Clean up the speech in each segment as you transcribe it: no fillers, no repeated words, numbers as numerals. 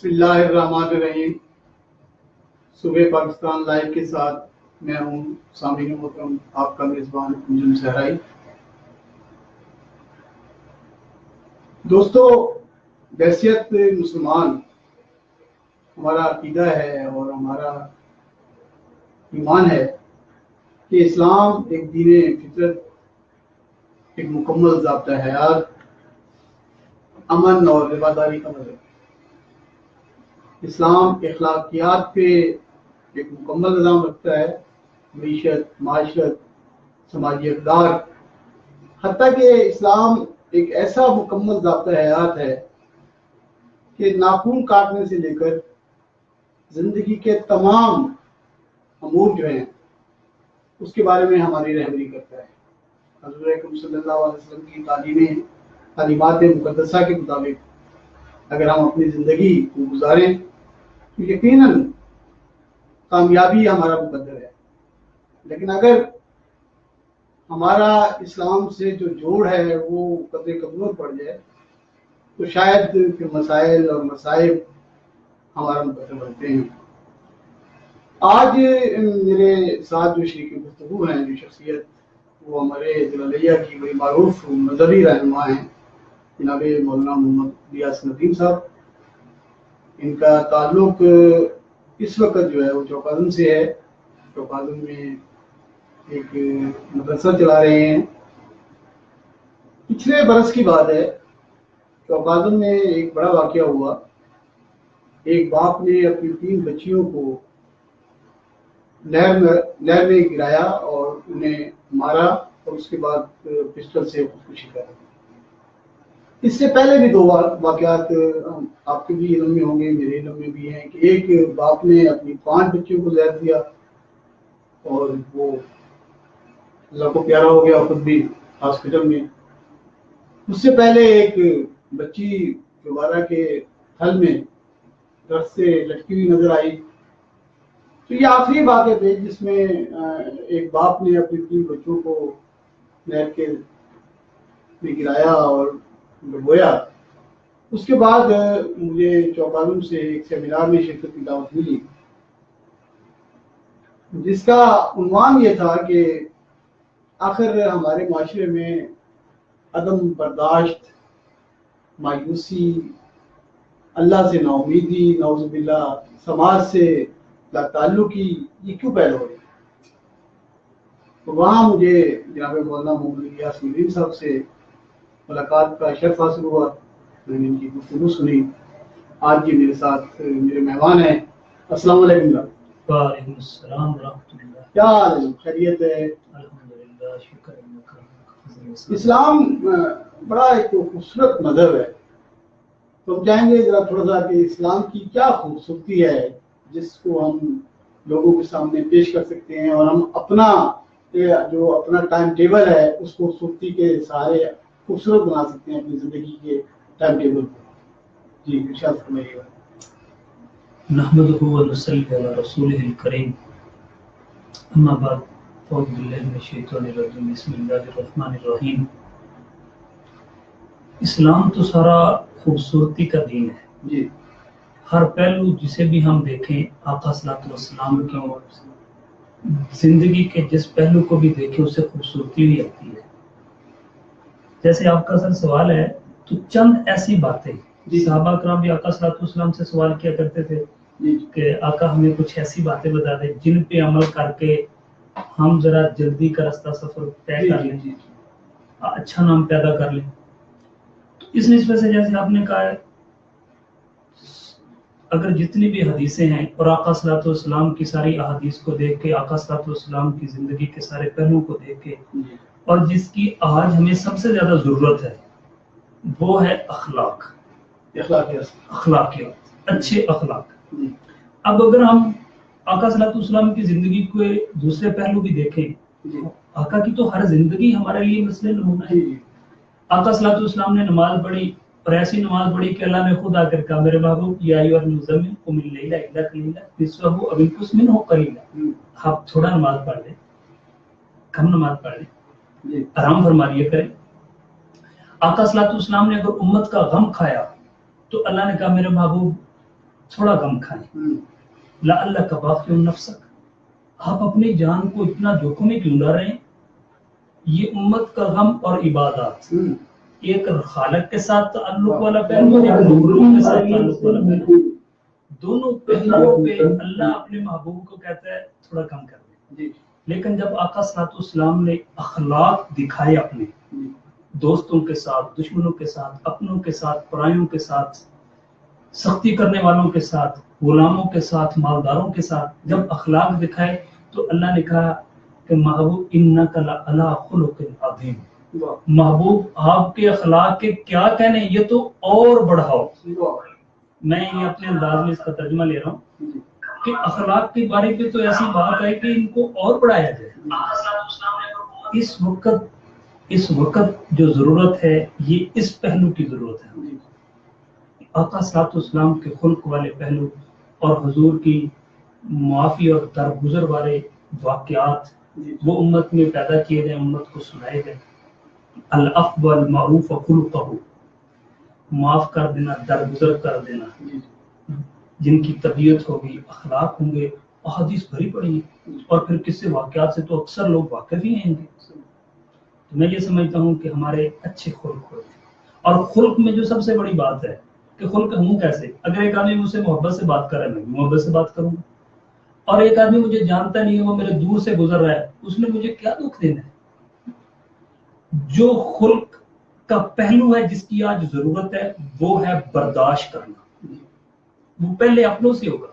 اللہ الرحمن الرحیم. صبح پاکستان لائیو کے ساتھ میں ہوں سامعین محترم آپ کا میزبان انجم صحرائی. دوستو، بحیثیت مسلمان ہمارا عقیدہ ہے اور ہمارا ایمان ہے کہ اسلام ایک دین فطرت، ایک مکمل ضابطہ حیات، امن اور رواداری کا مذہب. اسلام اخلاقیات پہ ایک مکمل نظام رکھتا ہے، معیشت، معاشرت، سماجی اقدار. حتیٰ کہ اسلام ایک ایسا مکمل ضابطہ حیات ہے کہ ناخن کاٹنے سے لے کر زندگی کے تمام امور جو ہیں اس کے بارے میں ہماری رہبری کرتا ہے. حضور اکرم صلی اللہ علیہ وسلم کی تعلیمات مقدسہ کے مطابق اگر ہم اپنی زندگی کو گزاریں تو یقیناً کامیابی ہمارا مقدر ہے. لیکن اگر ہمارا اسلام سے جو جوڑ ہے وہ قدرے کمزور پڑ جائے تو شاید پھر مسائل اور مصائب ہمارا مقدر بنتے ہیں. آج میرے ساتھ جو شریک گفتگو ہیں، جو شخصیت، وہ ہمارے ضلع کی بڑی معروف مذہبی رہنما ہیں جناب مولانا محمد الیاس ندیم صاحب. ان کا تعلق اس وقت جو ہے وہ چوکاظم سے ہے. چوکاظم میں ایک مدرسہ چلا رہے ہیں. پچھلے برس کی بات ہے، چوکاظم میں ایک بڑا واقعہ ہوا. ایک باپ نے اپنی 3 بچیوں کو نہر میں گرایا اور انہیں مارا اور اس کے بعد پسٹل سے خودکشی کر دی. اس سے پہلے بھی 2 واقعات آپ کے بھی علم میں ہوں گے، میرے علم میں بھی ہیں کہ ایک باپ نے اپنی 5 بچیوں کو زہر دیا اور وہ اللہ کو پیارا ہو گیا، خود بھی ہاسپٹل میں. اس سے پہلے ایک بچی دوبارہ کے تھل میں درخت سے لٹکی ہوئی نظر آئی. تو یہ آخری واقعہ تھے جس میں ایک باپ نے اپنی 3 بچوں کو نہر کے میں گرایا اور ڈبویا. اس کے بعد مجھے چوکاظم سے ایک سیمینار میں شرکت کی دعوت ملی جس کا عنوان یہ تھا کہ آخر ہمارے معاشرے میں عدم برداشت، مایوسی، اللہ سے نا امیدی، نعوذ باللہ سماج سے لا تعلقی، یہ کیوں پیدا ہو رہی ہے؟ تو وہاں مجھے جناب مولانا محمد الیاس ندیم صاحب سے ملاقات کا شرف حاصل ہوا. میں نے ان کی گفتگو سنی. آج یہ میرے ساتھ میرے مہمان ہیں. السلام علیکم جناب. وعلیکم السلام ورحمۃ اللہ. کیا حال ہے؟ خیریت ہے؟ الحمدللہ، شکر اللہ. اسلام بڑا ایک خوبصورت مذہب ہے. تو ہم چاہیں گے ذرا تھوڑا سا کہ اسلام کی کیا خوبصورتی ہے جس کو ہم لوگوں کے سامنے پیش کر سکتے ہیں اور ہم اپنا جو اپنا ٹائم ٹیبل ہے اس خوبصورتی کے سارے خوبصورت بنا سکتے ہیں اپنی زندگی کے ٹائم ٹیبل کو. جی ارشاد فرمائیے گا. نحمدہ و نصلی علی رسولہ الکریم، اما بعد، اعوذ باللہ من الشیطان الرجیم، بسم اللہ الرحمن الرحیم. اسلام تو سارا خوبصورتی کا دین ہے. جی. ہر پہلو جسے بھی ہم دیکھیں، آقا صلی اللہ علیہ وسلم کی زندگی کے جس پہلو کو بھی دیکھیں اسے خوبصورتی بھی آتی ہے. جیسے آپ کا سر سوال ہے تو چند ایسی باتیں، صحابہ کرام بھی آقا صلی اللہ علیہ وسلم سے سوال کیا کرتے تھے کہ آقا ہمیں کچھ ایسی باتیں بتا دیں جن پہ عمل کر کے ہم ذرا جلدی کا راستہ سفر طے کر لیں، اچھا نام پیدا کر لیں. تو اس نسبت سے جیسے آپ نے کہا ہے، اگر جتنی بھی حدیثیں ہیں اور آقا صلی اللہ علیہ وسلم کی ساری احادیث کو دیکھ کے، آقا صلی اللہ علیہ وسلم کی زندگی کے سارے پہلوؤں کو دیکھ کے، اور جس کی آج ہمیں سب سے زیادہ ضرورت ہے وہ ہے اخلاقیات، اچھے اخلاق. اب اگر ہم آقا صلی اللہ علیہ وسلم کی زندگی کو دوسرے پہلو بھی دیکھیں، آقا کی تو ہر زندگی ہمارے لیے مثل نمونہ ہے. آقا صلی اللہ علیہ وسلم نے نماز پڑھی اور ایسی نماز پڑھی کہ اللہ نے خود آ کر کہا، میرے محبوب یا ایھا المزمل قم اللیل الا قلیلا نصفہ او انقص منہ قلیلا. آپ تھوڑا نماز پڑھ لیں، کم نماز پڑھ لیں، آرام فرما لیا کریں. آقا صلی اللہ علیہ وسلم نے اگر امت کا غم کھایا تو اللہ نے کہا، میرے محبوب تھوڑا غم کھائیں، لعلک باخع نفسک، آپ اپنی جان کو اتنا جوخم میں کیوں ڈال رہے ہیں؟ یہ امت کا غم اور عبادات ایک خالق کے ساتھ تعلق والا پہلو، ایک مخلوق کے ساتھ تعلق والا پہلو، دونوں پہلوؤں پہ اللہ اپنے محبوب کو کہتا ہے تھوڑا کم کر دیں۔ لیکن جب آقا صلی اللہ علیہ وسلم نے اخلاق دکھائے اپنے دوستوں کے ساتھ، دشمنوں کے ساتھ، اپنوں کے ساتھ، پرایوں کے ساتھ، سختی کرنے والوں کے ساتھ، غلاموں کے ساتھ، مالداروں کے ساتھ، جب اخلاق دکھائے تو اللہ نے کہا کہ محبوب انک لعلی خلق عظیم، محبوب آپ کے اخلاق کے کیا کہنے، یہ تو اور بڑھاؤ۔ میں یہ اپنے انداز میں اس کا ترجمہ لے رہا ہوں کہ اخلاق کی باری پہ تو ایسی بات ہے کہ ان کو اور بڑھایا جائے۔ اس وقت جو ضرورت ہے یہ اس پہلو کی ضرورت ہے، آقا صلی اللہ علیہ وسلم کے خلق والے پہلو اور حضور کی معافی اور درگزر والے واقعات وہ امت میں پیدا کیے گئے، امت کو سنائے گئے۔ العفو والمعروف خلقہ، معاف کر دینا، درگزر کر دینا، جن کی طبیعت ہوگی، اخلاق ہوں گے، احادیث بھری پڑی ہیں، اور پھر کس سے واقعات سے تو اکثر لوگ واقف ہی ہیں گے۔ تو میں یہ سمجھتا ہوں کہ ہمارے اچھے خلق ہوتے ہیں، اور خلق میں جو سب سے بڑی بات ہے کہ خلق ہوں کیسے؟ اگر ایک آدمی مجھ سے محبت سے بات کر رہا ہے میں محبت سے بات کروں گا، اور ایک آدمی مجھے جانتا نہیں ہے، وہ میرے دور سے گزر رہا ہے، اس نے مجھے کیا دکھ دینا ہے؟ جو خلق کا پہلو ہے جس کی آج ضرورت ہے وہ ہے برداشت کرنا۔ وہ پہلے اپنوں سے ہوگا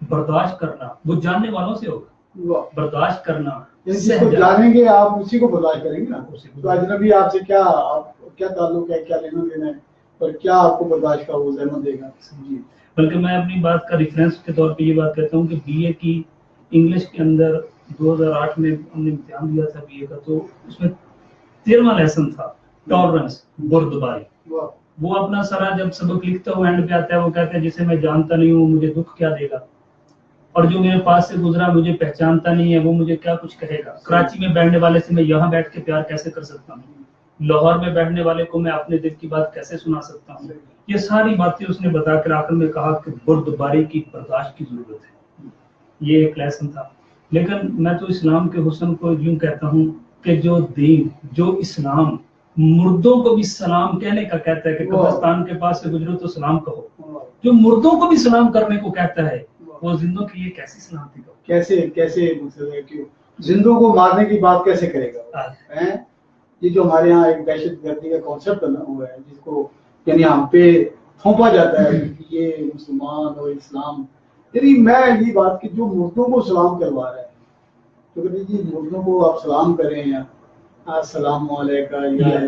برداشت کرنا، وہ جاننے والوں سے ہوگا برداشت کرنا۔ جس کو جانیں گے آپ اسی کو برداشت کریں گے نا، تو اجنبی آپ سے کیا تعلق ہے، کیا لینا دینا ہے، اور کیا آپ کو برداشت کا وہ زحمت دے گا۔ جی، بلکہ میں اپنی بات کا ریفرنس کے طور پہ یہ بات کہتا ہوں کہ بی اے کی انگلش کے اندر 2008 میں ہم نے امتحان دیا تھا بی اے کا، تو اس میں 13واں لیسن تھا ٹالرنس، بردباری۔ وہ اپنا سارا جب سبق لکھتا ہوں اینڈ پہ آتا ہے، وہ کہتا ہے جسے میں جانتا نہیں ہوں مجھے دکھ کیا دے گا، اور جو میرے پاس سے گزرا مجھے پہچانتا نہیں ہے وہ مجھے کیا کچھ کہے گا۔ کراچی میں بیٹھنے والے سے میں یہاں بیٹھ کے پیار کیسے کر سکتا ہوں، لاہور میں بیٹھنے والے کو میں اپنے دل کی بات کیسے سنا سکتا ہوں۔ یہ ساری باتیں اس نے بتا کر آخر میں کہا کہ بردباری کی برداشت کی ضرورت ہے۔ یہ ایک لیسن تھا۔ لیکن میں تو اسلام کے حسن کو یوں کہتا ہوں کہ جو دین، جو اسلام مردوں کو بھی سلام کہنے کا کہتا ہے کہ قبرستان کے پاس سے گزرو تو سلام کہو، جو مردوں کو بھی سلام کرنے کو کہتا ہے وہ زندوں کے لیے کیسی سلامتی کہو؟ کیسے مطلب ہے کہ زندوں کو مارنے کی بات کیسے کرے گا؟ یہ جو ہمارے ہاں ایک دہشت گردی کا کانسیپٹ بنا ہوا ہے، جس کو یعنی ہم پہ تھوپا جاتا ہے کہ یہ مسلمان اور اسلام، یعنی میں یہ بات کہ جو مردوں کو سلام کروا رہا ہے، تو کہتے جی مردوں کو آپ سلام کریں یا السلام علیکم یا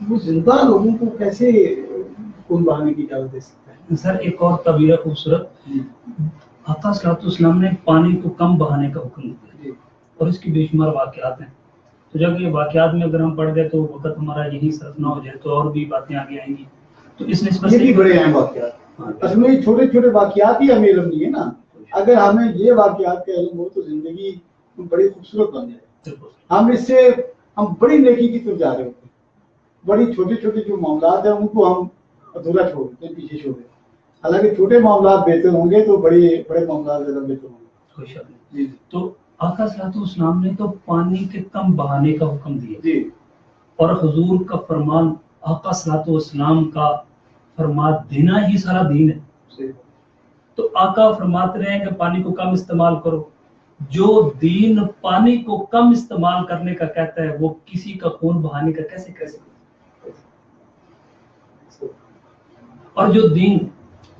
وہ زندہ لوگوں کو کیسے خون بہانے کی اجازت دے سکتا ہے؟ سر ایک اور تعبیر خوبصورت، آقا صلی اللہ علیہ وسلم نے پانی کو کم بہانے کا حکم دیا، اور اس کی بے شمار واقعات ہیں۔ تو جب یہ واقعات میں اگر ہم پڑھ گئے تو وقت ہمارا یہی صرف نہ ہو جائے، تو اور بھی باتیں آگے آئیں گی۔ تو اس نسبت سے یہ بھی بڑے اہم واقعات، اصل میں چھوٹے چھوٹے واقعات ہی ہمیں علم نہیں ہے نا۔ اگر ہمیں یہ واقعات کا علم ہو تو زندگی بڑی خوبصورت بن جائے۔ ہم اس سے بڑی نیکی کی طرف جا رہے ہوتے ہیں، بڑی چھوٹے چھوٹے جو معاملات ہیں ان کو ہم ادھورا چھوڑ دیتے ہیں، پیچھے چھوڑ دیتے ہیں۔ حالانکہ چھوٹے معاملات بہتر ہوں گے تو بڑے معاملات زیادہ بہتر ہوں گے۔ کوئی شک نہیں۔ تو آقا صلی اللہ علیہ وسلم نے تو پانی کے کم بہانے کا حکم دیا، اور حضور کا فرمان، آقا صلی اللہ علیہ وسلم کا فرما دینا ہی سارا دین ہے۔ تو آقا فرماتے رہے ہیں کہ پانی کو کم استعمال کرو۔ جو دین پانی کو کم استعمال کرنے کا کہتا ہے وہ کسی کا خون بہانے کا کیسے کہہ سکتا ہے؟ اور جو دین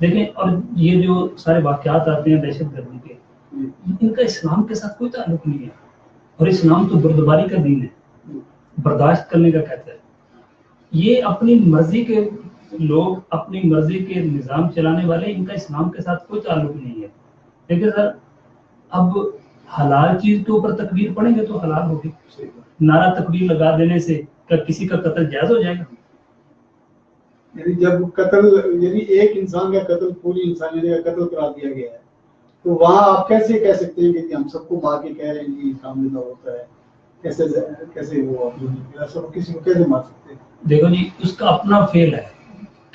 دیکھیں، اور یہ جو سارے واقعات آتے ہیں دہشت گردی کے، ان کا اسلام کے ساتھ کوئی تعلق نہیں ہے، اور اسلام تو بردباری کا دین ہے، برداشت کرنے کا کہتا ہے۔ یہ اپنی مرضی کے لوگ، اپنی مرضی کے نظام چلانے والے، ان کا اسلام کے ساتھ کوئی تعلق نہیں ہے۔ لیکن سر اب حلال چیز کے اوپر تکبیر پڑھیں گے تو حلال ہوگی، نعرہ تکبیر لگا دینے سے کیا کسی کا قتل جائز ہو جائے گا؟ یعنی جب قتل، یعنی ایک انسان کا قتل پوری انسانیت کا قتل قرار دیا گیا ہے، تو وہاں آپ کیسے کہہ سکتے ہیں کہ ہم سب کو مار کے کہہ رہے ہیں جی اسلام زندہ ہوتا ہے؟ کیسے وہ سب کسی کو کیسے مار سکتے ہیں؟ دیکھو جی، اس کا اپنا فعل ہے،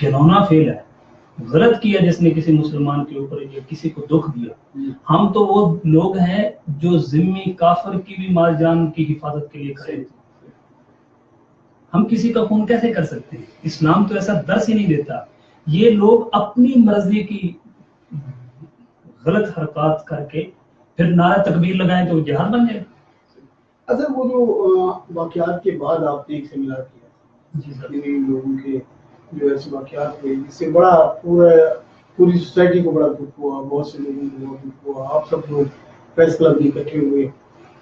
گھنونا فعل ہے، غلط کیا جس نے کسی مسلمان کے اوپر یا کسی کو دکھ دیا، ہم تو وہ لوگ ہیں جو ذمہ کافر کی بھی مال جان کی حفاظت کے لیے کھڑے تھے. ہم کسی کا خون کیسے کر سکتے ہیں؟ اسلام تو ایسا درس ہی نہیں دیتا. یہ لوگ اپنی مرضی کی غلط حرکات کر کے پھر نعرہ تکبیر لگائیں تو جہاد بن جائے. اصل وہ جو واقعات کے بعد آپ نے ایک سیمینار کیا جی سر. لوگوں کے جو ایسے واقعات ہوئے جس سے بڑا پوری سوسائٹی کو بڑا دکھ ہوا، بہت سے لوگوں کو بہت دکھ ہوا. آپ سب لوگ پریس کلب میں اکٹھے ہوئے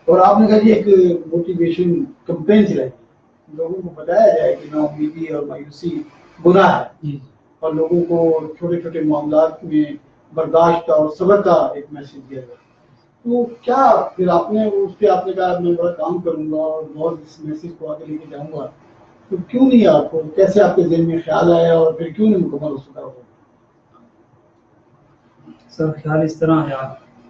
اور آپ نے کہا جی ایک موٹیویشن کمپین چلائی، لوگوں کو بتایا جائے کہ نا امیدی اور مایوسی گناہ ہے اور لوگوں کو چھوٹے چھوٹے معاملات میں برداشت اور صبر کا ایک میسج دیا جائے. تو کیا پھر آپ نے اس پہ آپ نے کہا میں بڑا کام کروں گا اور بہت اس میسج کو آگے لے کے جاؤں گا، تو کیوں نہیں آپ کو کیسے آپ کے ذہن میں خیال آیا اور پھر کیوں نہیں مکمل ہو سکا؟ سر خیال اس طرح آیا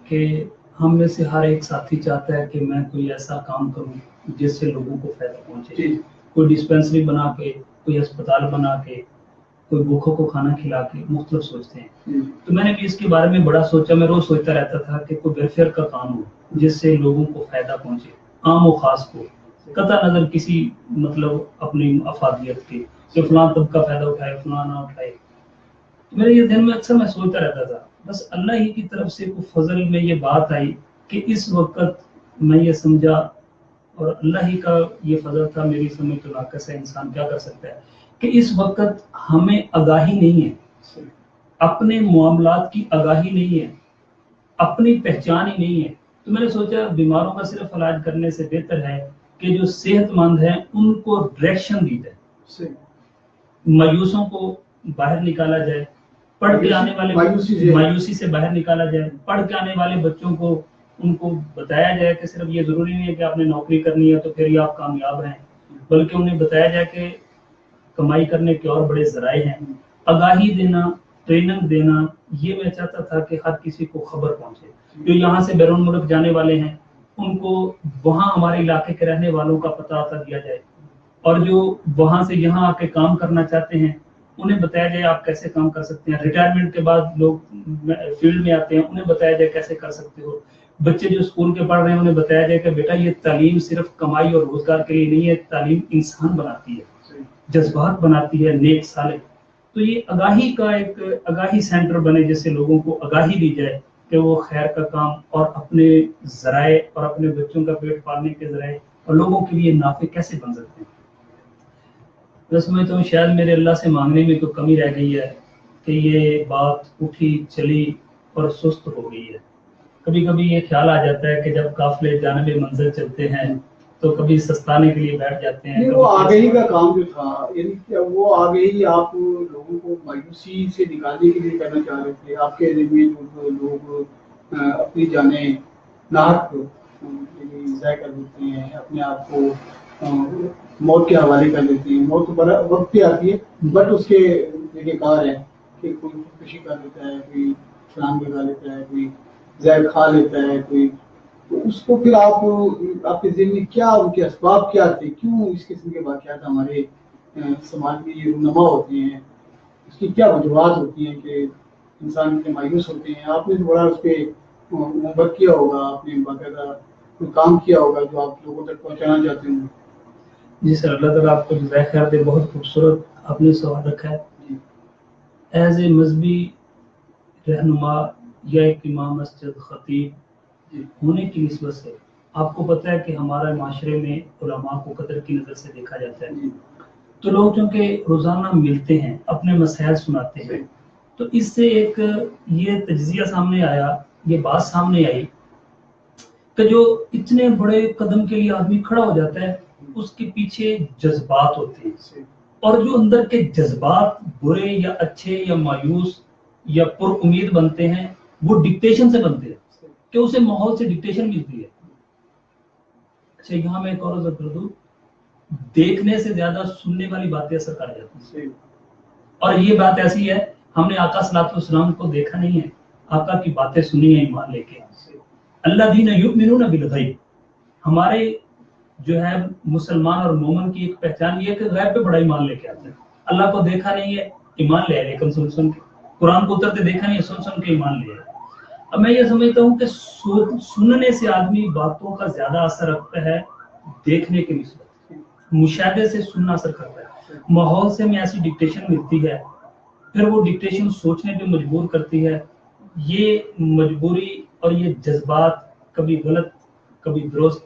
کہ ہم میں سے ہر ایک ساتھی چاہتا ہے کہ میں کوئی ایسا کام کروں جس سے لوگوں کو فائدہ پہنچے. کوئی ڈسپینسری بنا کے، کوئی اسپتال بنا کے، کوئی بھوکوں کو کھانا کھلا کے، مختلف سوچتے ہیں. تو میں نے بھی اس کے بارے میں بڑا سوچا. میں روز سوچتا رہتا تھا کہ کوئی ویلفیئر کا کام ہو جس سے لوگوں کو فائدہ پہنچے، عام و خاص کو، قطع نظر کسی مطلب اپنی افادیت کے کہ فلاں طبقہ فائدہ اٹھائے فلاں نہ اٹھائے. میرے یہ دن میں اکثر میں سوچتا رہتا تھا. بس اللہ ہی کی طرف سے کوئی فضل میں یہ بات آئی کہ اس وقت میں یہ سمجھا، اور اللہ ہی کا یہ فضل تھا، میری سمجھ تو ناقص ہے، انسان کیا کر سکتا ہے، کہ اس وقت ہمیں آگاہی نہیں ہے، اپنے معاملات کی آگاہی نہیں ہے، اپنی پہچان ہی نہیں ہے. تو میں نے سوچا بیماروں کا صرف علاج کرنے سے بہتر ہے کہ جو صحت مند ہیں ان کو ڈائریکشن دی جائے، مایوسوں کو باہر نکالا جائے، پڑھ کے آنے والے مایوسی سے باہر نکالا جائے، پڑھ کے آنے والے بچوں کو ان کو بتایا جائے کہ صرف یہ ضروری نہیں ہے کہ آپ نے نوکری کرنی ہے تو پھر ہی آپ کامیاب ہیں، بلکہ انہیں بتایا جائے کہ کمائی کرنے کے اور بڑے ذرائع ہیں. آگاہی دینا، ٹریننگ دینا، یہ میں چاہتا تھا کہ ہر کسی کو خبر پہنچے. جو یہاں سے بیرون ملک جانے والے ہیں ان کو وہاں ہمارے علاقے کے رہنے والوں کا پتہ آتا دیا جائے، اور جو وہاں سے یہاں آ کے کام کرنا چاہتے ہیں انہیں بتایا جائے آپ کیسے کام کر سکتے ہیں. ریٹائرمنٹ کے بعد لوگ فیلڈ میں آتے ہیں انہیں بتایا جائے کیسے کر سکتے ہو. بچے جو اسکول کے پڑھ رہے ہیں انہیں بتایا جائے کہ بیٹا یہ تعلیم صرف کمائی اور روزگار کے لیے نہیں ہے، تعلیم انسان بناتی ہے، جذبات بناتی ہے، نیک صالح. تو یہ آگاہی کا ایک آگاہی سینٹر بنے جس سے لوگوں کو آگاہی دی جائے کہ وہ خیر کا کام اور اپنے ذرائع اور اپنے بچوں کا پیٹ پالنے کے ذرائع اور لوگوں کے لیے نافع کیسے بن سکتے ہیں. میں سمجھتا ہوں شاید میرے اللہ سے مانگنے میں کوئی کمی رہ گئی ہے کہ یہ بات اٹھی چلی اور سست ہو گئی ہے. کبھی کبھی یہ خیال آ جاتا ہے کہ جب قافلے جانب منزل چلتے ہیں تو کبھی سستانے کے لیے بیٹھ جاتے ہیں. وہ آگہی کا کام جو تھا، یعنی وہ آگہی آپ لوگوں کو مایوسی سے نکالنے کے لیے کرنا چاہ رہے تھے. آپ کے ذریعے جو لوگ اپنی جانیں ناحق ضائع کر دیتے ہیں، اپنے آپ کو موت کے حوالے کر دیتے ہیں. موت تو بڑا وقت پہ آتی ہے بٹ اس کے طریقہ کار ہے کہ کوئی خودکشی کر لیتا ہے، کوئی چھلانگ لگا لیتا ہے، کوئی زہر کھا لیتا ہے کوئی. تو اس کو پھر آپ کے ذہن میں کیا ان کے اسباب کیا تھے، کیوں اس قسم کے واقعات ہمارے سماج میں یہ رونما ہوتے ہیں، اس کی کیا وجوہات ہوتی ہیں کہ انسان اتنے مایوس ہوتے ہیں؟ آپ نے تو بڑا اس پہ ورک کیا ہوگا، آپ نے باقاعدہ کوئی کام کیا ہوگا جو آپ لوگوں تک پہنچانا چاہتے ہوں. جی سر، اللہ تعالیٰ آپ کو جزائے خیر دے. بہت خوبصورت آپ نے سوال رکھا ہے. ایز اے مذہبی رہنما یا ایک امام مسجد خطیب ہونے کی نسبت سے آپ کو پتہ ہے کہ ہمارے معاشرے میں علماء کو قدر کی نظر سے دیکھا جاتا ہے. تو لوگ چونکہ روزانہ ملتے ہیں، اپنے مسائل سناتے ہیں، تو اس سے ایک یہ تجزیہ سامنے آیا، یہ بات سامنے آئی کہ جو اتنے بڑے قدم کے لیے آدمی کھڑا ہو جاتا ہے اس کے پیچھے جذبات ہوتے ہیں، اور جو اندر کے جذبات برے یا اچھے یا مایوس یا پر امید بنتے ہیں وہ ڈکٹیشن سے بنتے ہیں کہ اسے ماحول سے ڈکٹیشن ملتی ہے. اچھا یہاں میں ایک اور عرض کر دوں، دیکھنے سے زیادہ سننے والی باتیں اثر کر جاتی ہیں، اور یہ بات ایسی ہے ہم نے آقا صلی اللہ علیہ وسلم کو دیکھا نہیں ہے، آقا کی باتیں سنی ہیں ایمان لے کے. الذین یؤمنون بالغیب، ہمارے جو ہے مسلمان اور مومن کی ایک پہچان یہ ہے کہ غیب پہ بڑا ایمان لے کے آتے ہیں. اللہ کو دیکھا نہیں ہے، ایمان لے آئے لیکن سن کے. قرآن کو اترتے دیکھا نہیں، سن سن کے ایمان لیا۔ اب میں یہ سمجھتا ہوں کہ سننے سے آدمی باتوں کا زیادہ اثر رکھتا ہے دیکھنے کے نسبت، مشاہدے سے سننا اثر کرتا ہے۔ ماحول سے ہمیں ایسی ڈکٹیشن ملتی ہے، پھر وہ ڈکٹیشن سوچنے پہ مجبور کرتی ہے۔ یہ مجبوری اور یہ جذبات کبھی غلط کبھی درست،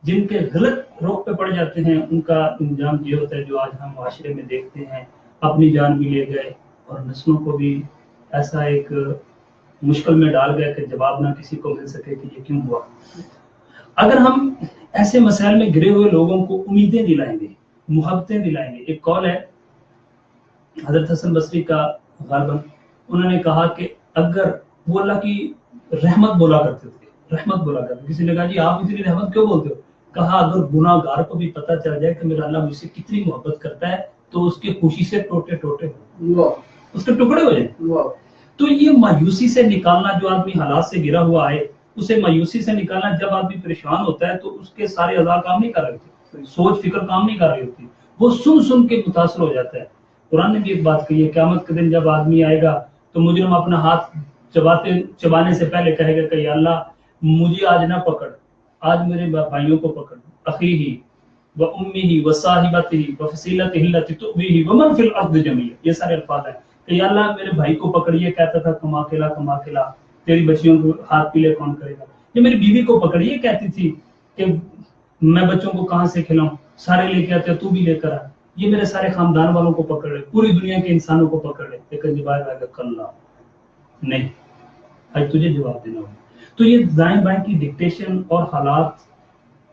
جن کے غلط رخ پہ پڑ جاتے ہیں ان کا انجام یہ ہوتا ہے جو آج ہم معاشرے میں دیکھتے ہیں۔ اپنی جان بھی لے گئے اور نسلوں کو بھی ایسا ایک مشکل میں ڈال گئے کہ جواب نہ کسی کو مل سکے کہ یہ کیوں ہوا۔ اگر ہم ایسے مسائل میں گرے ہوئے لوگوں کو امیدیں دلائیں گے، محبتیں دلائیں گے۔ ایک قول ہے حضرت حسن بصری کا غالباً، انہوں نے کہا کہ اگر وہ اللہ کی رحمت بولا کرتے تھے، رحمت بولا کرتے، کسی نے کہا جی آپ اتنی رحمت کیوں بولتے ہو؟ کہا اگر گناہ گار کو بھی پتہ چل جائے کہ میرا اللہ مجھ سے کتنی محبت کرتا ہے تو اس کی خوشی سے ٹوٹے ٹوٹے ہو، اس کے ٹکڑے ہو جائیں۔ تو یہ مایوسی سے نکالنا، جو آدمی حالات سے گرا ہوا ہے اسے مایوسی سے نکالنا، جب آدمی پریشان ہوتا ہے تو اس کے سارے اعضاء کام نہیں کر رہے ہوتے، سوچ فکر کام نہیں کر رہی ہوتی، وہ سن سن کے متاثر ہو جاتا ہے۔ قرآن نے بھی ایک بات کہی ہے، قیامت کے دن جب آدمی آئے گا تو مجرم اپنا ہاتھ چبانے سے پہلے کہے گا کہ یا اللہ مجھے آج نہ پکڑ، آج میرے بھائیوں کو پکڑ، اخیہ و امیہ و صاحبتہ و فصیلتہ التی تؤویہ ومن فی الارض جميعا، یہ سارے الفاظ ہیں کہ یا اللہ میرے بھائی کو پکڑیے، کہتا تھا کما کے لا، تیری بچیوں کو ہاتھ پیلے کون کرے گا۔ یہ میری بیوی کو پکڑیے، کہتی تھی کہ میں بچوں کو کہاں سے کھلاؤں، سارے لے کے آتے تو بھی لے کر آ، یہ میرے سارے خاندان والوں کو پکڑ لے، پوری دنیا کے انسانوں کو پکڑ لے، لیکن جب آئے گا کلا نہیں، آج تجھے جواب دینا ہوگا۔ تو یہ دائیں بائیں کی ڈکٹیشن اور حالات،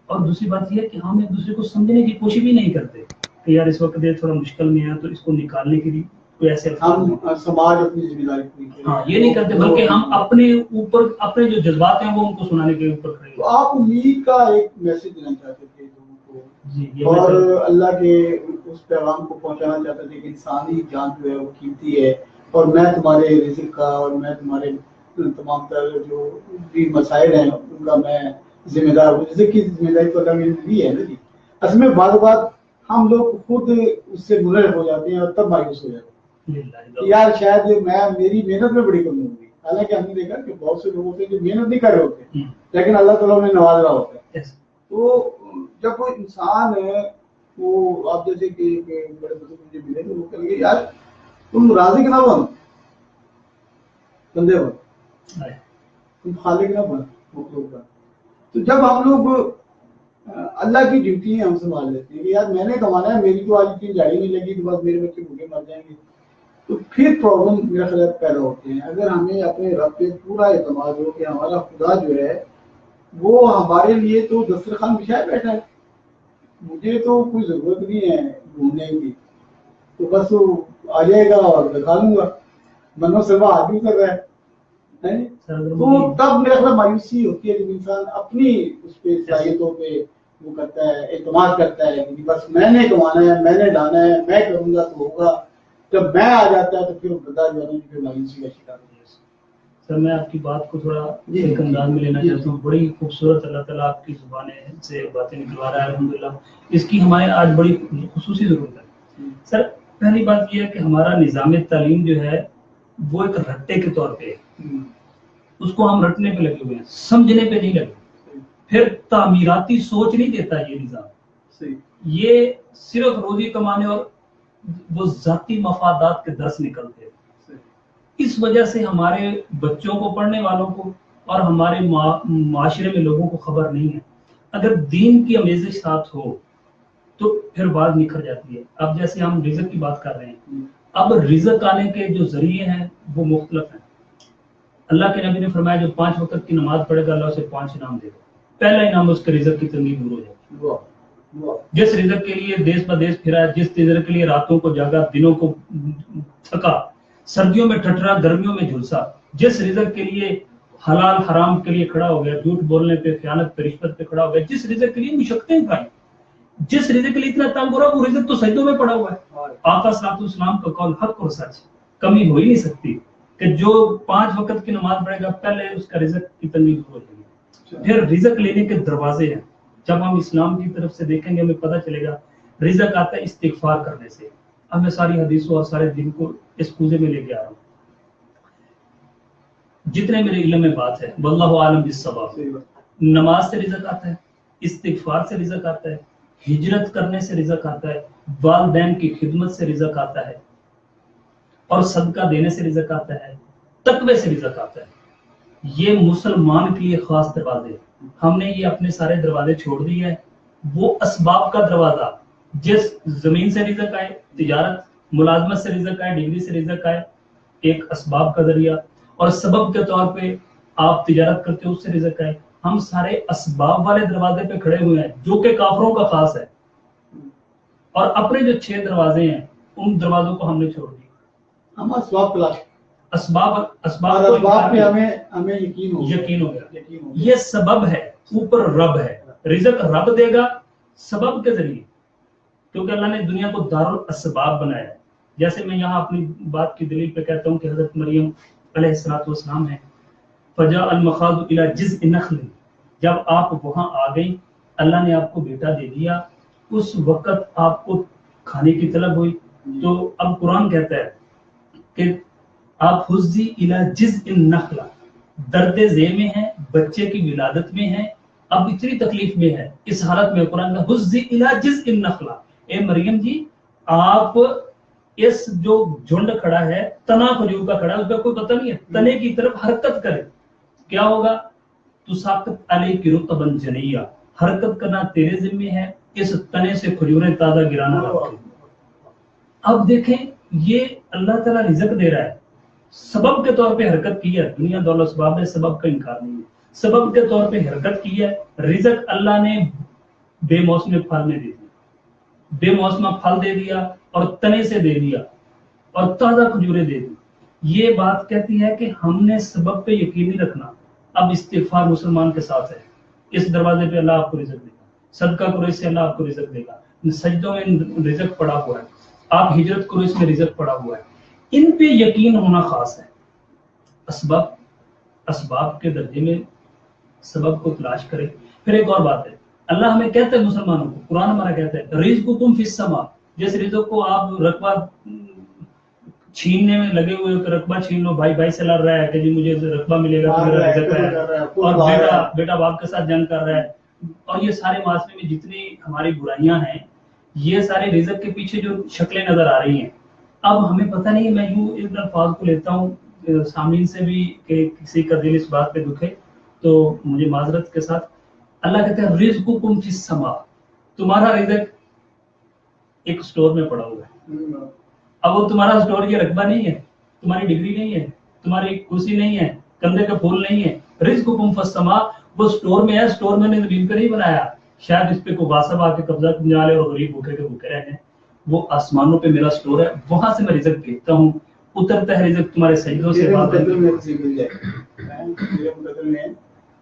اور دوسری بات یہ ہے کہ ہم ایک دوسرے کو سمجھنے کی کوشش بھی نہیں کرتے کہ یار اس وقت یہ تھوڑا مشکل میں ہے تو اس کو نکالنے کے لیے کوئی ایسے ہم سماج اپنی ذمہ داری پوری کرے، ہاں یہ نہیں کرتے، بلکہ ہم اپنے اوپر اپنے جو جذبات ہیں وہ ان کو سنانے کے اوپر کھڑے ہیں۔ تو آپ امید کا ایک میسج دینا چاہتے تھے لوگوں کو، جی اور اللہ کے اس پیغام کو پہنچانا چاہتے تھے کہ انسانی جان جو ہے وہ قیمتی ہے، اور میں تمہارے رزق کا اور میں تمہارے تمام تر جو بھی مسائل ہیں ان کا میں ذمہ دار ہوں۔ رزق کی ذمہ داری تو اللہ نے دی ہے نا جی۔ اصل میں بعض اوقات ہم لوگ خود اس سے منحرف ہو جاتے ہیں اور تب مایوس ہو جاتے ہیں، یار شاید میری محنت میں بڑی کمی ہوگی۔ حالانکہ ہم نے دیکھا کہ بہت سے لوگ ہوتے ہیں جو محنت نہیں کر رہے ہوتے لیکن اللہ تعالیٰ نے نواز رہا ہوتا ہے۔ تو جب کوئی انسان ہے وہ، آپ جیسے کہ بڑے بزرگ مجھے ملے تو وہ کہیں گے یار تم رازق نہ بن، بندے بن، تم خالق نہ بن مخلوق کا۔ تو جب ہم لوگ اللہ کی ڈیوٹی ہم سنبھال لیتے ہیں کہ یار میں نے کمانا ہے، میری تو آج اتنی جاڑی نہیں لگی تو بس میرے بچے بھوکے مر جائیں گے، تو پھر پرابلم میرا خیال پیدا ہوتے ہیں۔ اگر ہمیں اپنے رب پہ پورا اعتماد ہو کہ ہمارا خدا جو ہے وہ ہمارے لیے تو دسترخوان بچھائے بیٹھا ہے، مجھے تو کوئی ضرورت نہیں ہے ڈھونڈنے کی، تو بس وہ آ جائے گا اور دکھا لوں گا، منو سلوا آدمی کر رہا ہے۔ تو تب میرا خیال مایوسی ہوتی ہے جب انسان اپنی اس پہ صلاحیتوں پہ وہ کرتا ہے، اعتماد کرتا ہے کہ بس میں نے کمانا ہے، میں نے ڈانا ہے، میں کروں گا تو ہوگا۔ جب میں آ جاتا ہے تو پھر بندہ جو ہے پھر مایوسی کا شکار ہو جاتا ہے۔ سر میں آپ کی بات کو تھوڑا ایک انداز میں لینا چاہتا ہوں، بڑی خوبصورت اللہ تعالیٰ آپ کی زبانیں سے باتیں نکلوا رہا ہے الحمدللہ، اس کی ہمارے آج بڑی خصوصی ضرورت ہے۔ سر پہلی بات یہ ہے کہ ہمارا نظام تعلیم جو ہے وہ ایک رٹے کے طور پہ ہے، اس کو ہم رٹنے پہ لگے ہوئے ہیں، سمجھنے پہ نہیں لگے، پھر تعمیراتی سوچ نہیں دیتا یہ نظام، یہ صرف روزی کمانے اور وہ ذاتی مفادات کے درس نکلتے ہیں۔ اس وجہ سے ہمارے بچوں کو، پڑھنے والوں کو اور ہمارے معاشرے میں لوگوں کو خبر نہیں ہے۔ اگر دین کی آمیزش ساتھ ہو تو پھر بات نکھر جاتی ہے۔ اب جیسے ہم رزق کی بات کر رہے ہیں، اب رزق آنے کے جو ذریعے ہیں وہ مختلف ہیں۔ اللہ کے نبی نے فرمایا جو 5 وقت کی نماز پڑھے گا اللہ اسے 5 انعام دے گا۔ پہلا انعام اس کے رزق کی تنگی دور ہو جائے گی۔ جس رزق کے لیے دیس بدیس پھرا، جس رزق کے لیے راتوں کو جاگا، دنوں کو تھکا، سردیوں میں ٹھٹرا، گرمیوں میں جھلسا، جس رزق کے لیے حلال حرام کے لیے کھڑا ہو گیا، جھوٹ بولنے پہ، خیانت پہ، رشوت پہ کھڑا ہو گیا، جس رزق کے لیے مشقتیں اٹھائیں، جس رزق کے لیے اتنا تنگ ہو رہا وہ رزق تو سجدوں میں پڑا ہوا ہے۔ آقا صلی اللہ علیہ وسلم کا قول حق اور سچ، کمی ہو ہی نہیں سکتی کہ جو 5 وقت کی نماز پڑھے گا پہلے اس کا رزق کی تنگی دور ہو جائے گی۔ پھر رزق لینے کے دروازے ہیں، جب ہم اسلام کی طرف سے دیکھیں گے ہمیں پتہ چلے گا رزق آتا ہے استغفار کرنے سے۔ اب میں ساری حدیثوں اور سارے دن کو اس کوزے میں لے کے آ رہا ہوں۔ جتنے میرے علم میں بات ہے واللہ عالم بالصواب، صحیح بات. نماز سے رزق آتا ہے، استغفار سے رزق آتا ہے، ہجرت کرنے سے رزق آتا ہے، والدین کی خدمت سے رزق آتا ہے، اور صدقہ دینے سے رزق آتا ہے، تقوی سے رزق آتا ہے. یہ مسلمان کے لیے خاص دروازے. ہم نے یہ اپنے سارے دروازے چھوڑ دیے ہیں. وہ اسباب کا دروازہ جس زمین سے رزق آئے، تجارت ملازمت سے رزق آئے، ڈگری سے رزق آئے، ایک اسباب کا ذریعہ، اور سبب کے طور پہ آپ تجارت کرتے ہو اس سے رزق آئے. ہم سارے اسباب والے دروازے پہ کھڑے ہوئے ہیں جو کہ کافروں کا خاص ہے، اور اپنے جو 6 دروازے ہیں ان دروازوں کو ہم نے چھوڑ دیا. ہم اسباب تلاش اسباب اور کو اسباب پہ ہمیں یقین ہو گیا. یہ سبب ہے، اوپر رب ہے. رزق رب دے گا سبب کے ذریعے، کیونکہ اللہ نے دنیا کو دارالاسباب بنایا ہے. جیسے میں یہاں اپنی بات کی دلیل پہ کہتا ہوں کہ حضرت مریم علیہ السلام ہے، فجاء المخاض الى جذع النخل، جب آپ وہاں آ گئی اللہ نے آپ کو بیٹا دے دیا، اس وقت آپ کو کھانے کی طلب ہوئی. تو اب قرآن کہتا ہے کہ آپ حزی الى جذع النخل، درد ذیل میں ہیں، بچے کی ولادت میں ہیں، اب اتنی تکلیف میں ہے، اس حالت میں قرآن کا حزی الى جذع النخل، اے مریم جی آپ اس جو جھنڈ کھڑا ہے، تنا کھجور کا کھڑا ہے، اس کا کوئی پتہ نہیں ہے، تنے کی طرف حرکت کرے کیا ہوگا؟ تو ساقط علیہ کی رطبا جنیہ، حرکت کرنا تیرے ذمہ ہے، اس تنے سے کھجوریں تازہ گرانا رکھتے. اب دیکھیں یہ اللہ تعالیٰ رزق دے رہا ہے، سبب کے طور پہ حرکت کی ہے. دنیا دولت اسباب ہے، سبب کا انکار نہیں ہے. سبب کے طور پہ حرکت کی ہے، رزق اللہ نے بے موسم پھل میں دے دیا، بے موسم پھل دے دیا اور تنے سے دے دیا اور تازہ کھجوریں دے دی. یہ بات کہتی ہے کہ ہم نے سبب پہ یقین نہیں رکھنا. اب استغفار مسلمان کے ساتھ ہے، اس دروازے پہ اللہ آپ کو رزق دے گا. صدقہ کرو اس سے اللہ آپ کو رزق دے گا. سجدوں میں رزق پڑا ہوا ہے، آپ ہجرت کرو اس میں رزق پڑا ہوا ہے. ان پہ یقین ہونا خاص ہے. اسباب کے درجے میں سبب کو تلاش کرے. پھر ایک اور بات ہے، اللہ ہمیں کہتا ہے مسلمانوں کو، قرآن ہمارا کہتا ہے رزقکم فی السماء، جس رزق کو آپ رقبہ چھیننے میں لگے ہوئے ہو کہ رقبہ چھین لو، بھائی سے لڑ رہا ہے کہ جی مجھے رقبہ ملے گا تو میرا رزق ہے، اور بیٹا باپ کے ساتھ جنگ کر رہا ہے، اور یہ سارے معاشرے میں جتنی ہماری برائیاں ہیں یہ سارے رزق کے پیچھے جو شکلیں نظر آ رہی ہیں. اب ہمیں پتہ نہیں، میں یوں ان الفاظ کو لیتا ہوں سامعین سے بھی کہ کسی کا دل اس بات پہ دکھے تو مجھے معذرت کے ساتھ. اللہ کہتا ہے رزقکم فی السماء، تمہارا رزق ایک سٹور میں پڑا ہوا ہے. اب وہ تمہارا سٹور یہ رقبہ نہیں ہے، تمہاری ڈگری نہیں ہے، تمہاری کرسی نہیں ہے، کندھے کا پھول نہیں ہے. رزقکم فی السماء، وہ سٹور میں ہے، سٹور میں نے زمین پہ نہیں بنایا، شاید اس پہ کوئی غاصب آ کے قبضہ جا لے اور غریب بھوکے کے بھوکے رہ جائیں. وہ آسمانوں پہ میرا سٹور ہے، وہاں سے میں رزق بھیجتا ہوں، اترتا ہے رزق تمہارے سجدوں سے.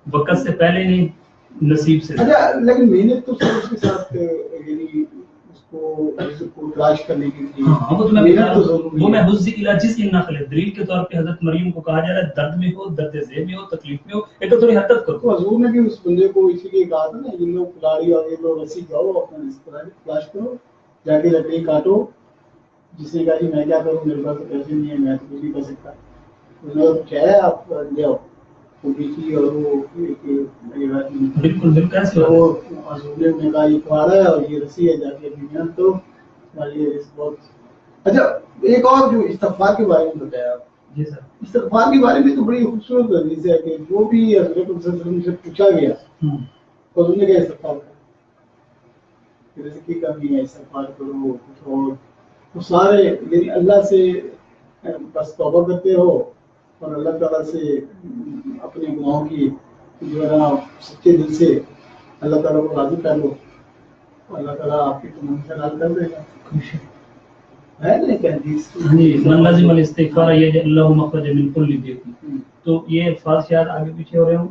وقت سے پہلے نہیں، نصیب سے. اچھا لیکن محنت تو سب اس کے ساتھ، یعنی اس کو رزق کو تلاش کرنے کے لیے وہ میں حزی الی جذع النخل، دلیل کے طور پہ حضرت مریم کو کہا جا رہا ہے درد میں ہو، درد ذیل میں ہو، تکلیف میں ہو، ایک تو تھوڑی حرکت کرو. تو حضور نے بھی اس بندے کو اسی لیے کہا تھا نا، جن لوگ کھلاڑی اور یہ لوگ رسی جاؤ اپنا رزق تلاش کرو، جا کے لکڑی کاٹو. جس نے کہا جی میں کیا کروں، میرے پاس تو پیسے نہیں ہے، میں تو کچھ نہیں کر سکتا. انہوں نے کہا ہے آپ لے آؤ وہ بیچی، اور وہ بالکل حضور نے کہا یہ تمہارا ہے اور یہ رسی ہے، جا کے اپنی محنت کرو، تمہاری یہ رزق بہت. اچھا ایک اور جو استغفار کے بارے میں بتایا آپ. جی سر. استغفار کے بارے میں تو بڑی خوبصورت حدیث ہے کہ جو بھی حضرت صلی اللہ علیہ وسلم سے پوچھا گیا تو انہوں نے کہا استغفار کرو، رزق کی کمی ہے استغفار کرو. کچھ اور وہ سارے یعنی اللہ سے بس توبہ کرتے ہو اور اللہ تعالیٰ سے اپنے گناہوں کی جو ہے نا سچے دل سے اللہ تعالیٰ کو راضی کر لو، اللہ تعالیٰ آپ کی تمام سے حل کر دے گا. ہے نا ایک حدیث، من لازم الاستغفار یجعل اللہ مخرجا من کل ضیق. تو یہ الفاظ شاید آگے پیچھے ہو رہے ہوں.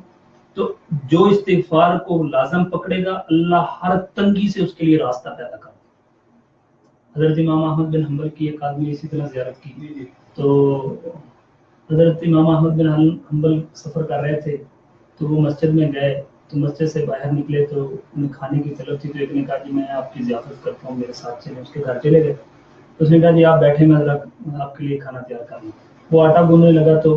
تو جو استغفار کو لازم پکڑے گا اللہ ہر تنگی سے اس کے لیے راستہ پیدا کرے. حضرت امام احمد بن حنبل کی ایک آدمی اسی طرح زیارت کی، تو حضرت امام احمد بن حنبل سفر کر رہے تھے تو وہ مسجد میں گئے، تو مسجد سے باہر نکلے تو انہیں کھانے کی طلب تھی، تو ایک نے کہا جی میں آپ کی ضیافت کرتا ہوں، میرے ساتھ چلیں. اس کے گھر چلے گئے. اس نے کہا جی آپ بیٹھے، میں ذرا آپ کے لیے کھانا تیار کر لوں. وہ آٹا گوندنے لگا تو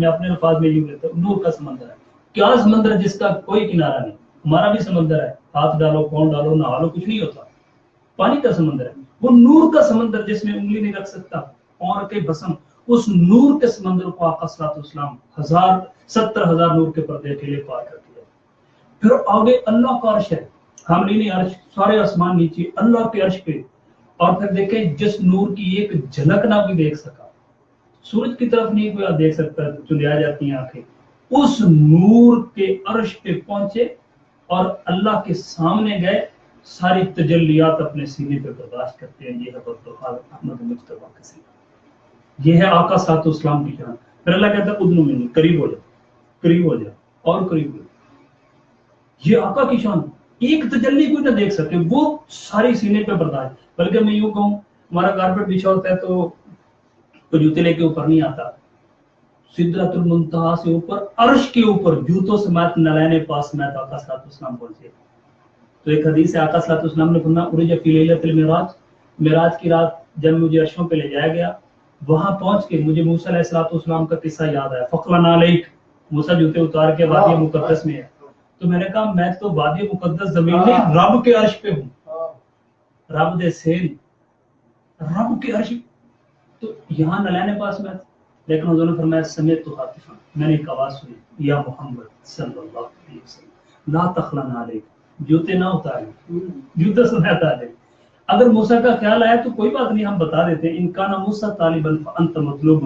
میں اپنے الفاظ میں یوں لیتا ہوں، نور کا سمندر ہے. کیا سمندر جس کا کوئی کنارہ نہیں. ہمارا بھی سمندر ہے، ہاتھ ڈالو پاؤں ڈالو نہا لو کچھ نہیں ہوتا. پانی کا سمندر ہے وہ نور کا سمندر جس میں انگلی نہیں رکھ سکتا اور کے بسم. اس نور کے سمندر کو آقا صلی اللہ علیہ وسلم 70,000 نور کے پردے اکیلے پار کر دیا. پھر آگے اللہ کا عرش ہے، حاملین عرش، سارے آسمان نیچے اللہ کے عرش پہ. اور پھر دیکھیں جس نور کی ایک جھلک نہ بھی دیکھ سکا، سورج کی طرف نہیں کوئی دیکھ سکتا، چندیا جاتی ہیں آنکھیں، اس نور کے عرش پہ پہنچے اور اللہ کے سامنے گئے، ساری تجلیات اپنے سینے پہ برداشت کرتے ہیں. یہ ہے عبدالقادر احمد مجتبیٰ کا سینہ، یہ ہے آقا صلی اللہ علیہ وسلم کی شان. پھر اللہ کہتا ہے ادنو منی، قریب ہو جا، قریب ہو جا اور قریب ہو جا. یہ آقا کی شان، ایک تجلی کوئی نہ دیکھ سکے، وہ ساری سینے پہ برداشت. بلکہ میں یوں کہوں، ہمارا کارپیٹ بچھا ہوتا ہے تو جوتے لے کے اوپر نہیں آتا، سدرۃ المنتہا سے اوپر عرش کے اوپر جوتوں سمیت نلائن پاس سمیت آقا صلی اللہ علیہ وسلم پہنچے. تو ایک حدیث ہے آقا صلی اللہ علیہ وسلم نے فرمایا عرج فی لیلۃ المعراج، معراج کی رات جب مجھے عرشوں پہ لے جایا گیا، وہاں پہنچ کے مجھے موسیٰ علیہ السلام کا قصہ یاد آیا. فقلنا علیک، موسیٰ جوتے اتار کے وادی مقدس میں ہے. تو میں نے کہا میں تو وادی مقدس زمین نہیں، رب کے عرش پہ ہوں، رب دے سین، رب کے عرش. تو یہاں نلائن پاس میں، لیکن حضور نے فرمایا سمیت تو حاطفا، میں نے ایک آواز سنی، یا محمد صلی اللہ علیہ وسلم لا تخلنا علیک، جوتے نہ اتارے، جوتے سمیت آ جائے. اگر موسیٰ کا خیال آیا تو کوئی بات نہیں، ہم بتا دیتے ہیں. ان کان موسیٰ طالبا فانت مطلوب،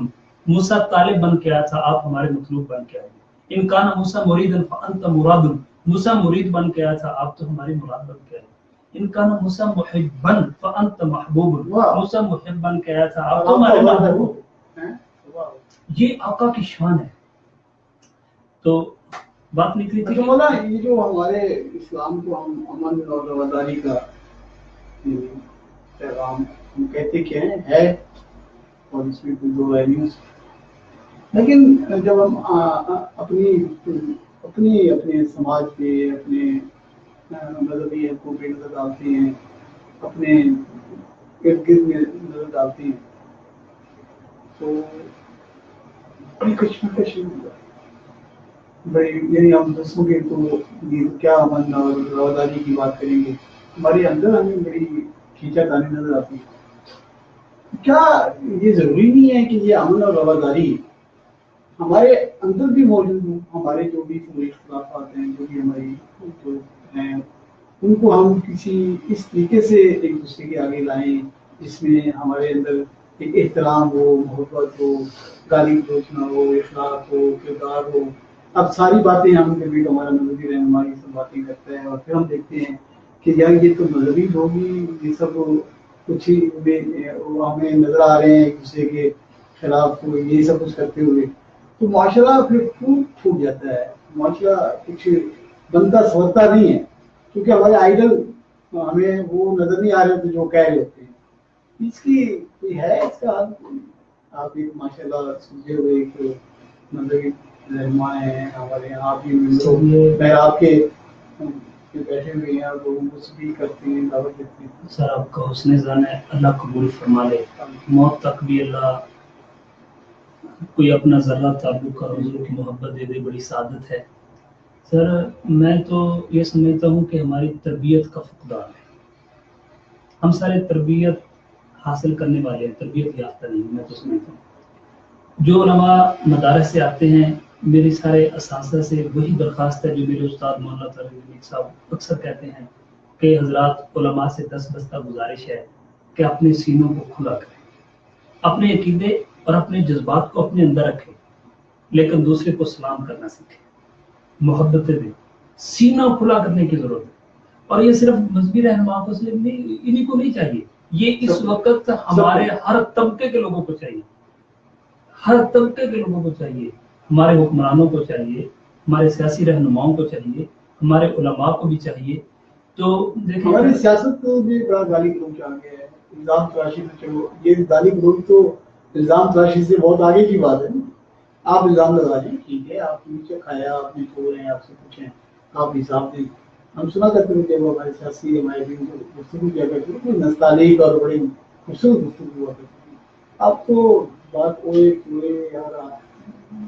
موسیٰ طالب بن کے آیا تھا، آپ ہمارے مطلوب بن کے آئے. ان کان موسیٰ مریدا فانت مراد، موسیٰ مرید بن کے آیا تھا، آپ تو ہماری مراد بن کے آئے. ان کان موسیٰ محبا فانت محبوب، موسیٰ محب بن کے آیا تھا، آپ تو ہمارے محبوب. یہ آقا کی شان ہے. تو بات نکلی تھی مولا، یہ جو ہمارے اسلام کو ہم امن اور رواداری کا پیغام ہم کہتے کہ ہے اور اس میں کوئی دو ویلیوز، لیکن جب ہم اپنے سماج پہ، اپنے مذہبی حقوق پہ نظر ڈالتے ہیں، اپنے ارد گرد میں نظر ڈالتے ہیں، تو بڑی کشمکش بڑی، یعنی ہم دوسروں کے تو کیا امن اور رواداری کی بات کریں گے، ہمارے اندر ہمیں بڑی کھینچا تانی نظر آتی ہے. کیا یہ ضروری نہیں ہے کہ یہ امن اور رواداری ہمارے اندر بھی موجود ہوں؟ ہمارے جو بھی اختلافات ہیں، جو بھی ہماری جو ہیں، ان کو ہم کسی اس طریقے سے ایک دوسرے کے آگے لائیں جس میں ہمارے اندر ایک احترام ہو، محبت ہو، گالی گلوچ نہ ہو، اخلاق ہو، کردار ہو. اب ساری باتیں ہم کبھی ہمارا مذہبی رہنما یہ سب باتیں کرتا ہے اور پھر ہم دیکھتے ہیں کہ یار یہ تو مذہبی ہوگی، یہ سب کچھ ہی ہمیں نظر آ رہے ہیں ایک دوسرے کے خلاف یہ سب کچھ کرتے ہوئے. تو معاشرہ پھر پھوٹ جاتا ہے، معاشرہ کچھ بنتا سنتا نہیں ہے، کیونکہ ہمارے آئیڈل ہمیں وہ نظر نہیں آ رہے ہوتے جو کہہ رہے ہوتے ہیں. اس کی کوئی ہے اس کا حل؟ آپ ایک ماشاء اللہ سمجھے ہوئے ایک مذہبی رہنما ہیں ہمارے یہاں، آپ بھی میں آپ کے بیٹھے ہوئے ہیں اور لوگوں کو سپیک کرتے ہیں، دعوت دیتے ہیں. سر آپ کا حسن زن ہے، اللہ قبول فرما لے. موت تک بھی اللہ کوئی اپنا ذرہ تعلق اور حضور کی محبت دے دے، بڑی سعادت ہے. سر میں تو یہ سمجھتا ہوں کہ ہماری تربیت کا فقدان ہے. ہم سارے تربیت حاصل کرنے والے ہیں، تربیت یافتہ نہیں. میں تو سمجھتا ہوں جو علماء مدارس سے آتے ہیں، میری سارے اساتذہ سے وہی درخواست ہے جو میرے استاد مولانا طارق صاحب اکثر کہتے ہیں کہ حضرات علماء سے دستہ گزارش ہے کہ اپنے سینوں کو کھلا کریں، اپنے عقیدے اور اپنے جذبات کو اپنے اندر رکھیں، لیکن دوسرے کو سلام کرنا سیکھیں، محبتیں دیں. سینہ کھلا کرنے کی ضرورت ہے. اور یہ صرف مذہبی رہنما کو صرف نہیں، انہیں کو نہیں چاہیے، یہ اس وقت ہمارے ہر طبقے کے لوگوں کو چاہیے، ہر طبقے کے لوگوں کو چاہیے. ہمارے حکمرانوں کو چاہیے، ہمارے سیاسی رہنماؤں کو چاہیے، ہمارے علماء کو بھی چاہیے. تو دیکھیں ہماری سیاست کو بھی بڑا گالی گلوچ آ گیا ہے، الزام تراشی سے. چلو یہ گالی گلوچ تو الزام تراشی سے بہت آگے کی بات ہے. آپ الزام لگا دیں، ٹھیک ہے، آپ نیچے کھایا، آپ نے چھوڑ ہیں، آپ سے پوچھیں، آپ حساب دیں. ہم سنا کرتے تھے وہ ہمارے سیاسی ہمارے دن کو گفتگو کیا کرتے تھے، نستعلیق اور بڑی خوبصورت گفتگو ہوا کرتی تھی. اب تو بات اوئے پورے یار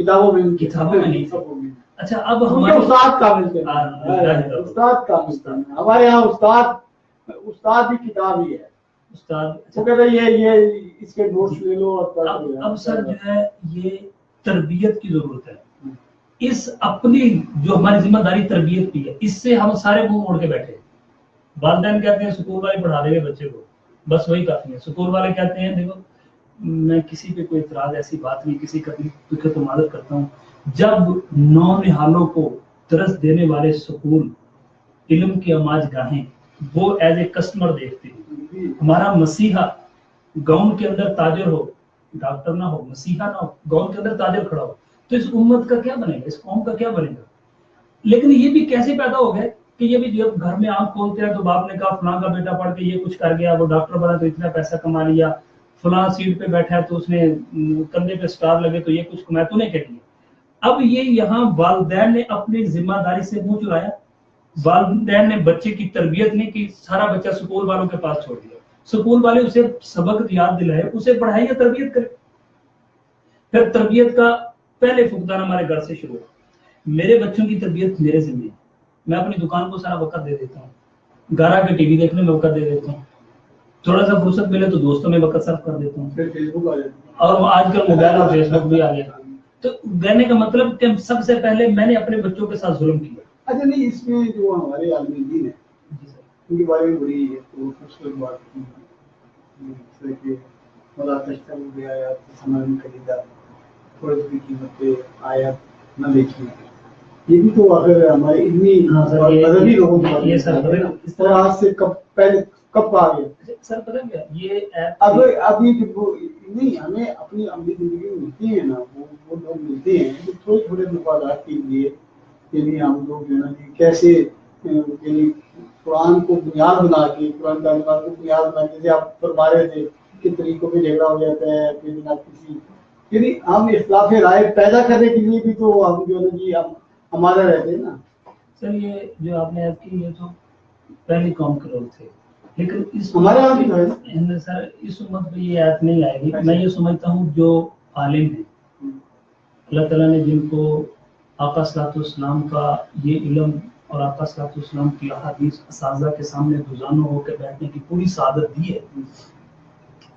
کتابوں میں نہیں تھا۔ اچھا اب ہمارے استاد کامل تھے، استاد کامل تھے ہمارے یہاں، استاد بھی کتاب ہی ہے، استاد وہ کہتے ہیں یہ اس کے نوٹس لے لو اور اب سر جو ہے یہ تربیت کی ضرورت ہے، اس اپنی جو ہماری ذمہ داری تربیت کی ہے، اس سے ہم سارے منہ موڑ کے بیٹھے۔ والدین کہتے ہیں اسکول والے پڑھا دیں گے بچے کو، بس وہی کافی ہے۔ اسکول والے کہتے ہیں دیکھو میں کسی پہ کوئی اعتراض ایسی بات نہیں، کسی کا بھی تو معذرت کرتا ہوں، جب نونہالوں کو درس دینے والے اسکول علم کی آماج گاہیں وہ ایز اے کسٹمر دیکھتے ہیں، ہمارا مسیحا گاؤں کے اندر تاجر ہو، ڈاکٹر نہ ہو، مسیحا نہ ہو، گاؤں کے اندر تاجر کھڑا ہو، تو اس امت کا کیا بنے گا، اس قوم کا کیا بنے گا؟ لیکن یہ بھی کیسے پیدا ہو گئے کہ یہ بھی جب گھر میں آنکھ کھولتے ہیں تو باپ نے کہا فلاں کا بیٹا پڑھ کے یہ کچھ کر گیا، وہ ڈاکٹر بنا تو اتنا پیسہ کما لیا، فلاں سیٹ پہ بیٹھا ہے تو اس نے کندھے پہ سٹار لگے تو یہ کچھ کمایا، تو نے کیا کیا؟ اب یہ یہاں والدین نے اپنی ذمہ داری سے منہ چڑھایا، والدین نے بچے کی تربیت نہیں کی، سارا بچہ سکول والوں کے پاس چھوڑ دیا، سکول والے اسے سبق یاد دلائے، اسے پڑھائی یا تربیت کرے۔ پھر تربیت کا پہلے فقدان ہمارے گھر سے شروع ہو۔ میرے بچوں کی تربیت میرے ذمہ ہے، میں اپنی دکان کو سارا وقت دے دیتا ہوں، گھر آ کے ٹی وی دیکھنے میں وقت دے دیتا ہوں، تھوڑا سا فرصت ملے تو دوستوں میں وقت صرف کر دیتا ہوں، اور آج کل موبائل اور فیس بک بھی آ گیا۔ تو کہنے کا مطلب کہ سب سے پہلے میں نے اپنے بچوں کے ساتھ ظلم کیا۔ اچھا نہیں، اس میں جو ہمارے عالم دین ہے ان کے بارے میں بڑی خوبصورت بات کی ہے کہ ولا تشتروا بآیات ثمنا قلیلا، تھوڑے کی قیمت پہ آیات نہ بیچنا، یہ بھی تو اگر ہمارے علمی اور مذہبی لوگوں کی اور آج سے کب آ گیا سر؟ پتہ کیا یہ اب یہ نہیں، ہمیں اپنی عملی زندگی میں ملتے ہیں نا، وہ لوگ ملتے ہیں جو تھوڑے تھوڑے مفادات کے لیے، یعنی ہم لوگ جو ہے نا کہ کیسے یعنی قرآن کو بنیاد بنا کے، قرآن تعلیمات کو بنیاد بنا کے، جیسے آپ فرما رہے تھے کہ طریقوں پہ جھگڑا ہو جاتا ہے، پھر جناب کسی یعنی ہم اختلاف رائے پیدا کرنے کے لیے بھی تو ہم جو ہے نا جی ہمارا رہتے ہیں نا۔ سر یہ جو آپ نے ایپ کی یہ تو پہلی قوم کے لوگ تھے، لیکن اس ہمارے یہاں بھی سر اس امت پہ یہ ایپ نہیں آئے گی۔ میں یہ سمجھتا ہوں جو عالم ہیں اللہ تعالیٰ نے جن کو آقا صلی اللہ علیہ وسلم کا یہ علم اور آقا صلی اللہ علیہ وسلم کی احادیث اساتذہ کے سامنے روزانہ ہو کے بیٹھنے کی پوری سعادت دی ہے،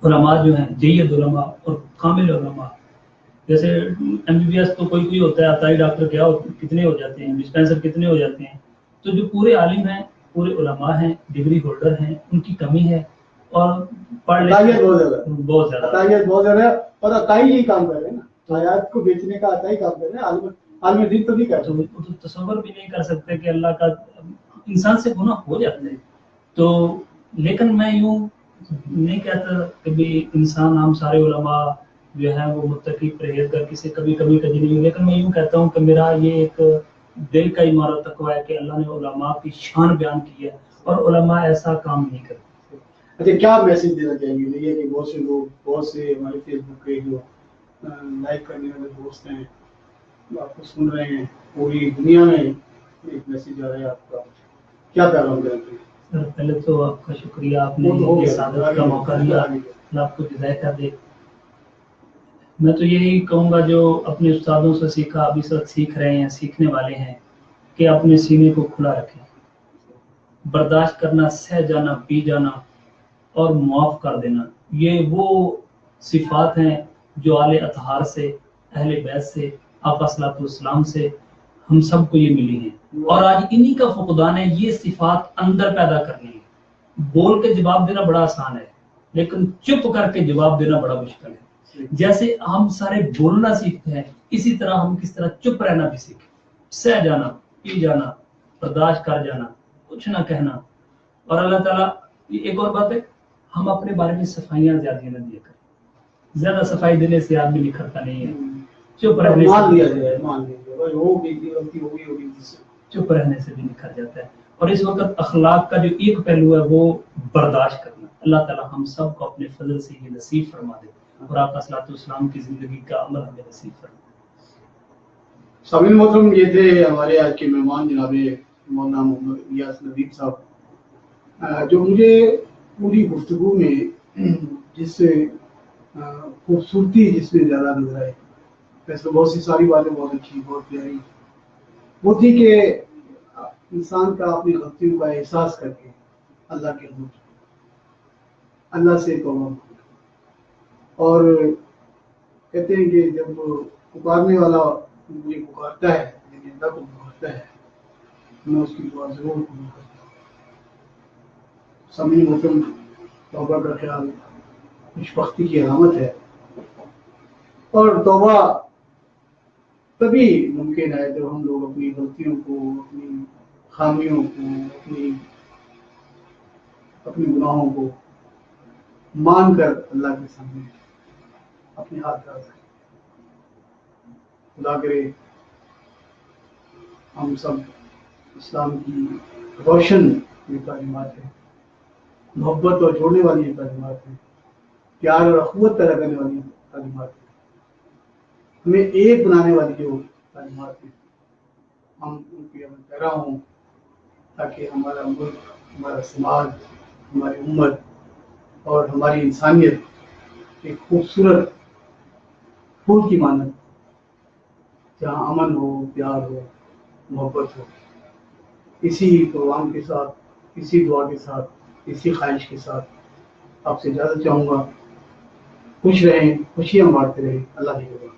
علماء جو ہیں جید علماء اور کامل علماء، جیسے ایم بی بی ایس تو کوئی ہوتا ہے، عطائی ڈاکٹر کیا کتنے ہو جاتے ہیں، ڈسپینسر کتنے ہو جاتے ہیں، تو جو پورے عالم ہیں، پورے علماء ہیں، ڈگری ہولڈر ہیں، ان کی کمی ہے، اور پڑھ بہت زیادہ اور عطائی یہی کام کر رہے ہیں نا، آیات کو بیچنے کا عطائی کام کر رہے ہیں، عالم دین تو نہیں کر تو تصور بھی نہیں کر سکتے کہ اللہ کا انسان سے گناہ ہو جاتا ہے۔ تو لیکن میں یوں نہیں کہتا کہ بھی انسان، ہم سارے علماء جو ہے وہ متقی پرہیزگار کسی کبھی کبھی نہیں، لیکن میں یوں کہتا ہوں کہ میرا یہ ایک دل کا ایمان تقویٰ ہے کہ اللہ نے علماء کی شان بیان کی ہے اور علماء ایسا کام نہیں کرتے۔ اچھا کیا میسج دینا چاہیں گے؟ یہ کہ بہت سے لوگ، بہت سے ہمارے فیس بک پہ جو لائک کرنے والے دوست ہیں آپ کو سن رہے ہیں، پوری دنیا میں ایک میسج آ رہا ہے، آپ کا کیا پیغام دینا چاہیں گے؟ سر پہلے تو آپ کا شکریہ، آپ نے یہ سعادت کا موقع دیا، اللہ آپ کو ہدایت دے۔ میں تو یہی کہوں گا جو اپنے استادوں سے سیکھا، ابھی سب سیکھ رہے ہیں، سیکھنے والے ہیں، کہ اپنے سینے کو کھلا رکھیں، برداشت کرنا، سہ جانا، پی جانا اور معاف کر دینا، یہ وہ صفات ہیں جو آل اطہار سے، اہل بیت سے، آقا صلی اللہ علیہ وسلم سے ہم سب کو یہ ملی ہیں، اور آج انہی کا فقدان ہے۔ یہ صفات اندر پیدا کرنی ہے۔ بول کے جواب دینا بڑا آسان ہے، لیکن چپ کر کے جواب دینا بڑا مشکل ہے۔ جیسے ہم سارے بولنا سیکھتے ہیں، اسی طرح ہم کس طرح چپ رہنا بھی سیکھیں، سہ جانا، پی جانا، برداشت کر جانا، کچھ نہ کہنا۔ اور اللہ تعالیٰ ایک اور بات ہے، ہم اپنے بارے میں صفائیاں زیادہ نہ دیا کریں، زیادہ صفائی دینے سے آدمی نکھرتا نہیں ہے، چپ رہنے چپ رہنے سے بھی نکھر جاتا ہے۔ اور اس وقت اخلاق کا جو ایک پہلو ہے وہ برداشت کرنا، اللہ تعالیٰ ہم سب کو اپنے فضل سے یہ نصیب فرما دے، اور آقا صلی اللہ علیہ وسلم کی زندگی کا عمل ہمیں نصیب فرما دے۔ سامعین محترم، یہ تھے ہمارے آج کے مہمان جناب مولانا محمد الیاس ندیم صاحب، جو مجھے پوری گفتگو میں جس خوبصورتی جس میں زیادہ نظر آئے ویسے بہت سی ساری باتیں بہت اچھی بہت پیاری، وہ تھی کہ انسان کا اپنی غلطیوں کا احساس کر کے اللہ کے حضور اللہ سے توبہ مانگے، اور کہتے ہیں کہ جب پکارنے والا مجھے پکارتا ہے، یعنی اللہ کو پکارتا ہے، میں اس کی دعا ضرور قبول کرتا ہوں۔ سامعین محترم، توبہ کا خیال خوش بختی کی علامت ہے، اور توبہ تبھی ممکن ہے جب ہم لوگ اپنی غلطیوں کو، اپنی خامیوں کو، اپنی گناہوں کو مان کر اللہ کے سامنے اپنے ہاتھ ڈال سکیں۔ خدا کرے ہم سب اسلام کی روشن یہ تعلیمات ہیں، محبت اور جوڑنے والی یہ تعلیمات ہیں، پیار اور اخوت پیدا کرنے والی تعلیمات ہیں، ہمیں ایک بنانے والی جو تعلیمات ہیں، ہم ان کی عمل پیرا ہوں، تاکہ ہمارا ملک، ہمارا سماج، ہماری امت اور ہماری انسانیت ایک خوبصورت پھول کی مانند، جہاں امن ہو، پیار ہو، محبت ہو۔ اسی پروگرام کے ساتھ، اسی دعا کے ساتھ، اسی خواہش کے ساتھ آپ سے اجازت چاہوں گا۔ خوش رہیں، خوشیاں بانٹتے رہیں۔ اللہ حافظ۔